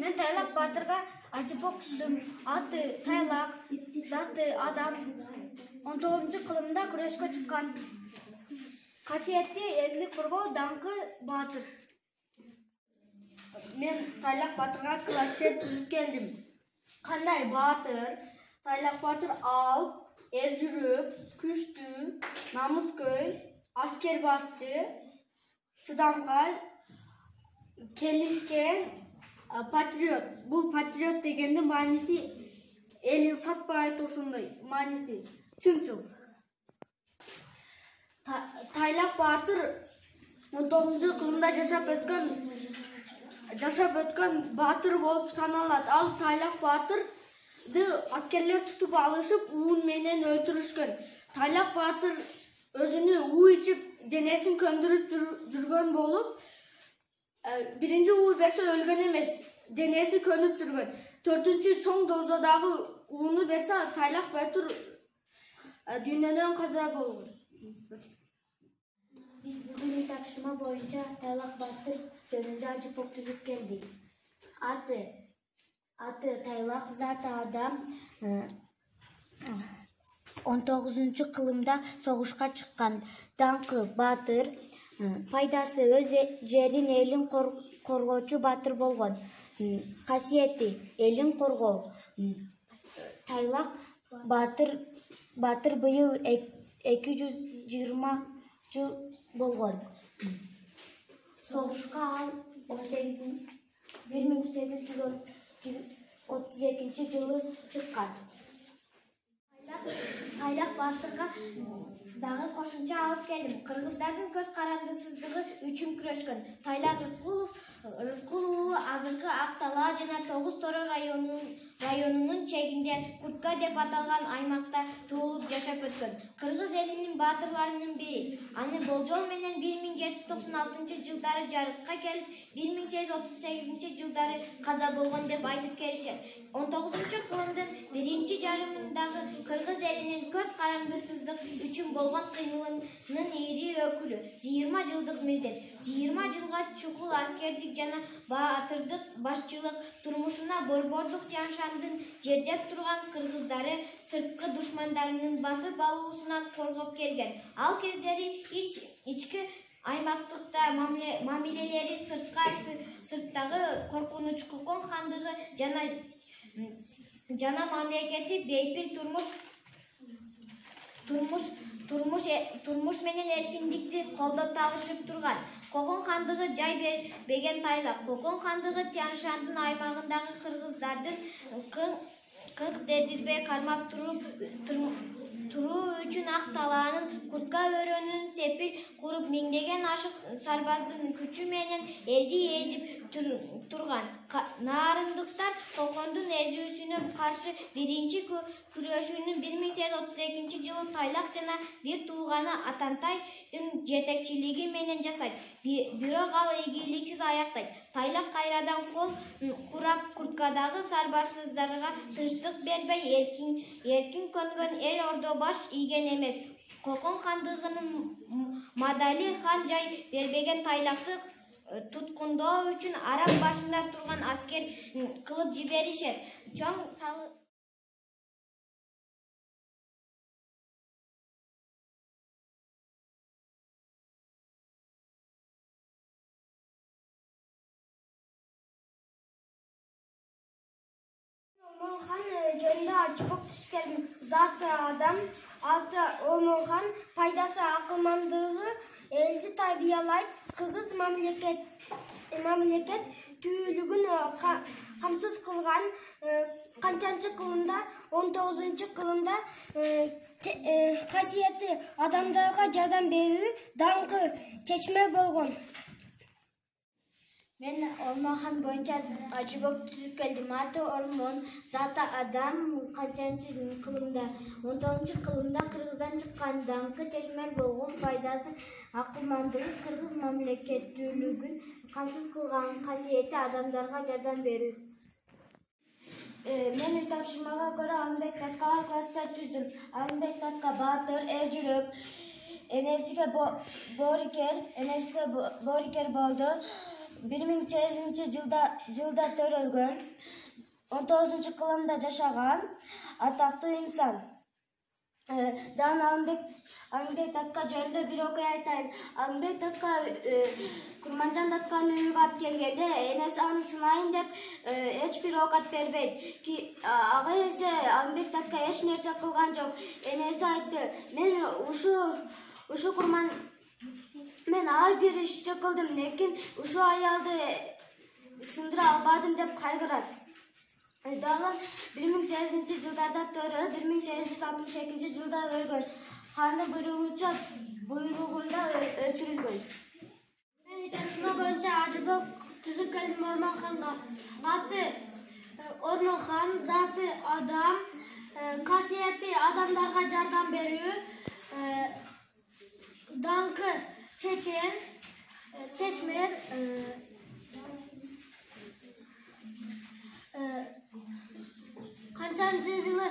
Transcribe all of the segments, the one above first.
Мен Тайлак батырга Ажыбок түздүм. Аты Тайлак, заты адам. 19-кылымда күрөшкө чыккан. Касиети элди коргоо, даңкы батыр. Мен Тайлак батырга класстер түзүп келдим. Кандай батыр? Тайлак батыр алп, эр жүрөк, күчтүү, намыскөй, аскер басчы, чыдамкай, келишкен, патриот. Бул патриот дегенде мааниси элин сатпай ошондой мааниси. Чынчыл. Тайлак батыр 19-кылымда жашап өткөн батыр болуп саналат. Ал Тайлак батырды аскерлер тутуп алышып, уун менен өлтүрүшкөн. Тайлак батыр өзүнү уу ичип, денесин көндүрүп жүргөн болуп, биринчи уу берсе өлгөн эмес, денеси көнүп жүргөн. 4-чү чоң дозодагы ууну берсе, Тайлак батыр дүйнөдөн каза болгон. Биз бүгүн тапшырма боюнча Тайлак батыр жөнүндө Ажыбок түзүп келдик. Аты Тайлак, заты адам. 19-кылымда согушка чыккан. Даңкы батыр. Пайдасы өз жерин, элин коргоочу батыр болгон. Касиети элин коргоо. Тайлак батыр быйыл 220 жыл болгон. Согушка ал 1832 жылы чыккан. Тайлак батырга дагы кошумча алып келдим. Кыргыздардын көз карандысыздыгы үчүн күрөшкөн. Тайлак Рыскулов азыркы Ак-Талаа жана Тогуз Тору районунун чегинде Куртка деп аталган аймакта туулуп жашап өткөн. Кыргыз элинин баатырларынын бири. Аны болжол менен 1796 жылдары жарыкка келип, 1838 жылдары каза болгон деп айтып келишет. 19-кылымдын биринчи жарымындагы кыргыз элинин көз карандысыздык үчүн болгон кыймылынын ири өкүлү. 20 жылдык милдет. 20 жылга чукул аскердик жана баатырдык башчылык турмушуна борбордук Тянь-Шандын жердеп турган кыргыздары сырткы душмандарынын басып алуусунан коргоп келген. Ал кездери ички аймактыкта мамилелери сырттагы коркунуч Кокон хандыгы жана мамлекети бейпил турмуш менен эркиндикти колдоп талышып турган. Кокон хандыгы жай бербеген Тайлак. Кокон хандыгы Тянь-Шандын аймагындагы кыргыздардын кыңк дедирбей кармап туруу үчүн Ак-Талаанын Куртка өрөөнүн сепил куруп, миңдеген ашык сарбаздын күчү менен элди эзип турган. Наарындыктар Кокондун эзүүсүнө каршы биринчи күрөшүүнү 1832 жылы Тайлак жана бир тууганы Атантайдын жетекчилиги менен жасайт. Бирок ал ийгиликсиз аяктайт. Тайлак кайрадан кол курап, Курткадагы сарбаздарга тынчтык бербей, эркин көнгөн эл ордо баш ийген эмес. Кокон хандыгынын Мадали хан жай бербеген Тайлакты туткундоо үчүн арак башында турган аскер кылып жиберишет. Чоң салы Хан жөнүндө Ажыбок түзүп келдим. Заты адам, аты Омонхан, пайдасы акылмандыгы элди табиялайт. Кыргыз мамлекет түйлүгүн камсыз кылган. Канчанчы кылымда, 19-кылымда касиети адамдарга жардам берүү, даңкы чечме болгон. Мен Ормон боюнча Ажыбок түзүп келдим. Аты Ормон, заты адам, канчанчы кылымда, 19-кылымда кыргыздан чыккан, даңкы чечмер болгон, пайдасы акылмандыгы, кыргыз мамлекеттүүлүгүн камсыз кылган, касиети адамдарга жардам берүү. Мен үй тапшырмага көрө Алымбек Таткага класстар түздүм. Алымбек Татка баатыр, эр жүрөк, энесиге борикер болду. жылда төрөлгөн, 19-кылымда жашаган атактуу инсан. Дан Алымбек татка жөнүндө бир окуя айтайын. Алымбек татка Курманжан татканын үйүгө алып келгенде энеси аны сынайын деп эч бир оокат бербейт. Ага эсе Алымбек татка эч нерсе кылган жок. Энеси айтты: "Мен мен ар бир ишти кылдым, лекин ушу аялды сындыра албадым" деп кайгырат. Дагы 1800-жылдарда төрөлүп, 1862-жылда өлгөн. Хандын буйругунда өлтүрүлгөн. Мен ушуна боюнча Ажыбек түзүп келдим Ормонханга. Аты Ормонхан, заты адам, касиети адамдарга жардам берүү, даңкы чечмер, канчанчы жылы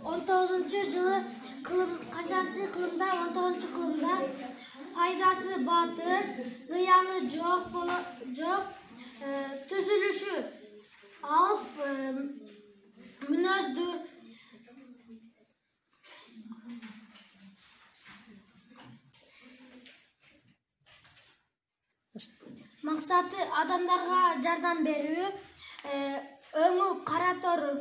19-жылы канчанчы кылымда 19-кылымда пайдасы батыр, зыяны жок, түзүлүшү алып, мүнөздүү, максаты адамдарга жардам берүү, өңү кара тору.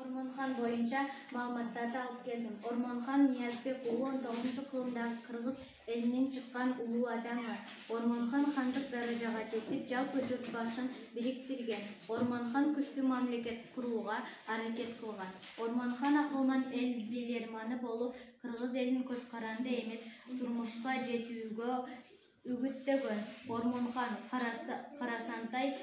Ормонхан боюнча маалыматтарды алып келдим. Ормонхан Ниязбек уулу 19-кылымдагы кыргыз элинен чыккан улуу адамы. Ормонхан хандык даражага жетип, жалпы журт башын бириктирген. Ормонхан күчтүү мамлекет курууга аракет кылган. Ормонхан акылман эл билермани болуп, кыргыз элин көз каранды эмес турмушка жетүүгө үгүттөгөн. Ормонхан Карасантай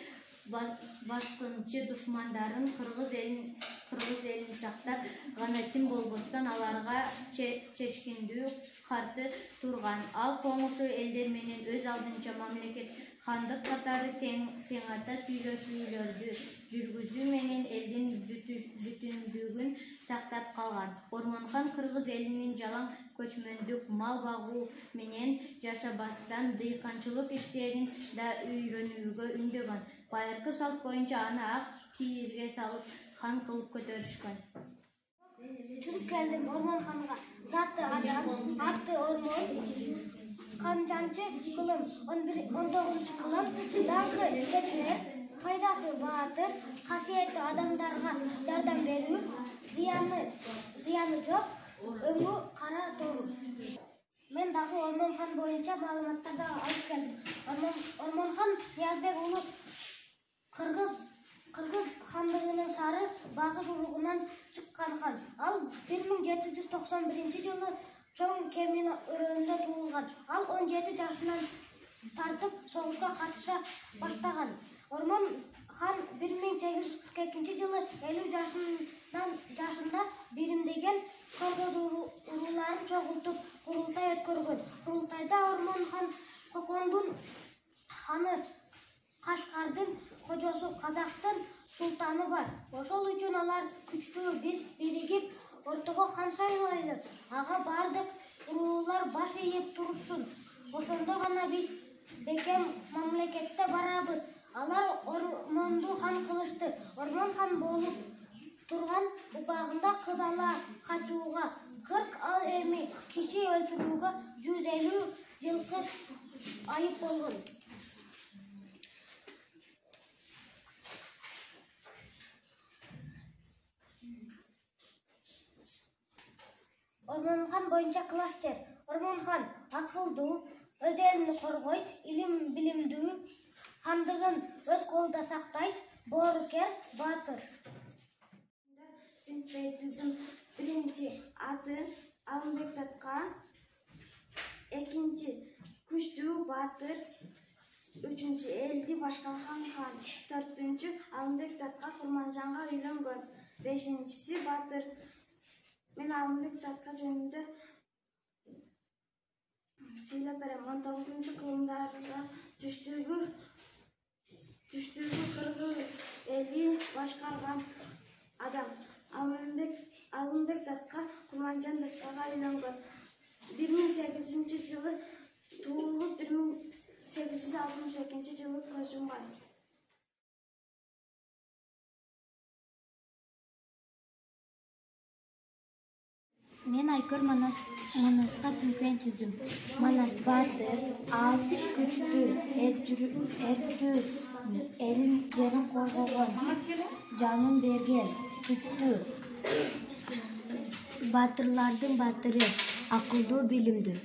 баскынчы душмандарын кыргыз элин сактап, гана тим болбостон аларга чечкиндүү каршы турган. Ал коңшу элдер менен өз алдынча мамлекет хандык катары тең ата сүйлөшүүлөрдү жүргүзүү менен элдин бүтүндүгүн сактап калган. Ормонхан кыргыз элинин жалаң көчмөндүк мал багуу менен жашабастан дыйканчылык иштерин да үйрөнүүгө үндөгөн. Байыркы салт боюнча аны ак кийизге салып хан кылып көтөрүшкөн. Түзүп келдим Ормонханга. Заты адам, аты Ормон, канчанчы кылым, 19-кылым, даңкы чечмер, пайдасы батыр, касиети адамдарга жардам берүү, зыяны жок, өңү кара тору. Мен дагы Ормонхан боюнча маалыматтарды алып келдим. Ормонхан Ниязбек уулу кыргыз хандыгынын сары багыш уругунан чыккан хан. Ал 1791-жылы чоң кемин өрөөнүндө туулган. Ал 17 жашынан тартып согушка катыша баштаган. Ормон хан 1842-жылы 50 жашында биримдеген кыргыз урууларын чогултуп курултай өткөргөн. Курултайда Ормон хан Кокондун ханы, Кашкардын кожосу, Казактын султаны бар. Ошол үчүн алар күчтүү, биз биригип ортого хан шайлайлы. Ага бардык уруулар баш ийип турушсун. Ошондо гана биз бекем мамлекетте барабыз. Алар Ормонду хан кылышты. Ормон хан болуп турган упагында кыз ала качууга 40, ал эми киши өлтүрүүгө 150 жылкы айып болгон. Ормонхан боюнча класстер. Ормонхан акылдуу, өз элин коргойт, илим билимдүү, хандыгын өз колунда сактайт, боорукер, баатыр. Синтпейтүүнүн биринчи аты Алымбек татка, экинчи күчтүү баатыр, үчүнчү элди башкарган хан, төртүнчү Алымбек татка Курманжанга үйлөнгөн, бешинчиси баатыр. Мен Алымбек татка жөнүндө сүйлөп берем. 19-кылымдарда түштүгү кыргыз эли башкарган адам. Алымбек татка Курманжан таткага үйлөнгөн. 1800 жылы туулуп 1862 жылы көз жумган. Мен Айкөр Манаска сынтен түздүм. Манас батыр, ал күчтүү, эрктүү, элин жерин коргогон, жанын берген, күчтүү. Батырлардын батыры, акылдуу, билимдүү.